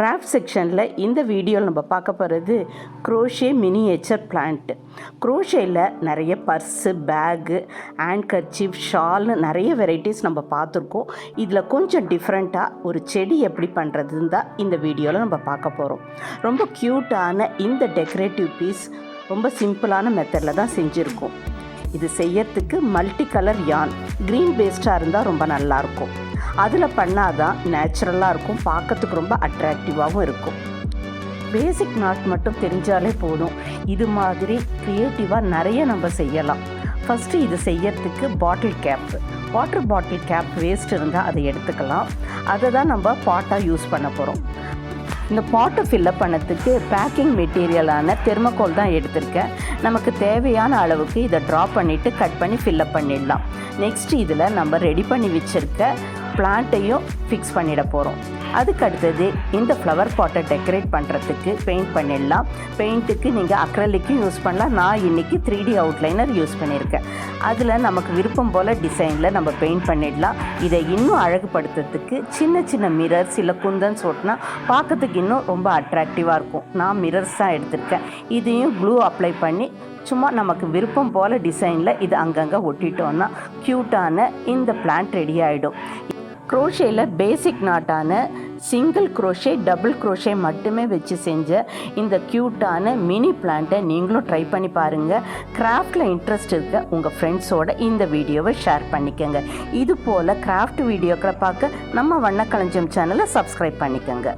Craft செக்ஷனில் இந்த வீடியோவில் நம்ம பார்க்க போகிறது க்ரோஷே மினியேச்சர் பிளான்ட். க்ரோஷேயில் நிறைய பர்ஸு, பேகு, ஹேண்ட்கர்ச்சீஃப், ஷால்னு நிறைய வெரைட்டிஸ் நம்ம பார்த்துருக்கோம். இதில் கொஞ்சம் டிஃப்ரெண்ட்டாக ஒரு செடி எப்படி பண்ணுறதுன்னு தான் இந்த வீடியோவில் நம்ம பார்க்க போகிறோம். ரொம்ப க்யூட்டான இந்த டெக்கரேட்டிவ் பீஸ் ரொம்ப சிம்பிளான மெத்தடில் தான் செஞ்சுருக்கோம். இது செய்யறதுக்கு மல்டி கலர் யான் க்ரீன் பேஸ்டாக இருந்தால் ரொம்ப நல்லாயிருக்கும். அதில் பண்ணால் தான் நேச்சுரலாக இருக்கும், பார்க்கறதுக்கு ரொம்ப அட்ராக்டிவாகவும் இருக்கும். பேசிக் நாட் மட்டும் தெரிஞ்சாலே போதும், இது மாதிரி க்ரியேட்டிவாக நிறைய நம்ம செய்யலாம். ஃபஸ்ட்டு இது செய்யறதுக்கு வாட்டர் பாட்டில் கேப் வேஸ்ட் இருந்தால் அதை எடுத்துக்கலாம். அதை தான் நம்ம பாட்டாக யூஸ் பண்ண போகிறோம். இந்த பாட்டை ஃபில்லப் பண்ணதுக்கு பேக்கிங் மெட்டீரியலான தெர்மோகோல் தான் எடுத்திருக்கேன். நமக்கு தேவையான அளவுக்கு இதை ட்ரா பண்ணிவிட்டு கட் பண்ணி ஃபில்லப் பண்ணிடலாம். நெக்ஸ்ட் இதில் நம்ம ரெடி பண்ணி வச்சுருக்க பிளான்ட்டையும் ஃபிக்ஸ் பண்ணிட போகிறோம். அதுக்கு அடுத்தது இந்த ஃப்ளவர் பாட்டை டெக்கரேட் பண்ணுறதுக்கு பெயிண்ட் பண்ணிடலாம். பெயிண்ட்டுக்கு நீங்கள் அக்ரலிக்கும் யூஸ் பண்ணலாம். நான் இன்றைக்கி 3D அவுட்லைனர் யூஸ் பண்ணியிருக்கேன். அதில் நமக்கு விருப்பம் போல் டிசைனில் நம்ம பெயிண்ட் பண்ணிடலாம். இதை இன்னும் அழகுபடுத்துறதுக்கு சின்ன சின்ன மிரர்ஸ் இல்லை குந்தன்ஸ் ஓட்டினா பார்க்கறதுக்கு இன்னும் ரொம்ப அட்ராக்டிவாக இருக்கும். நான் மிரர்ஸ் தான் எடுத்திருக்கேன். இதையும் க்ளூ அப்ளை பண்ணி சும்மா நமக்கு விருப்பம் போல் டிசைனில் இது அங்கங்கே ஒட்டிட்டோன்னா க்யூட்டான இந்த பிளான்ட் ரெடி ஆகிடும். க்ரோஷேயில் பேசிக் நாட்டான சிங்கிள் க்ரோஷே, டபுள் க்ரோஷே மட்டுமே வச்சு செஞ்ச இந்த க்யூட்டான மினி பிளான்ட்டை நீங்களும் ட்ரை பண்ணி பாருங்கள். கிராஃப்டில் இன்ட்ரெஸ்ட் இருக்க உங்கள் ஃப்ரெண்ட்ஸோட இந்த வீடியோவை ஷேர் பண்ணிக்கோங்க. இது போல் கிராஃப்ட் வீடியோக்களை பார்க்க நம்ம வண்ணக்களஞ்சியம் சேனலை சப்ஸ்கிரைப் பண்ணிக்கோங்க.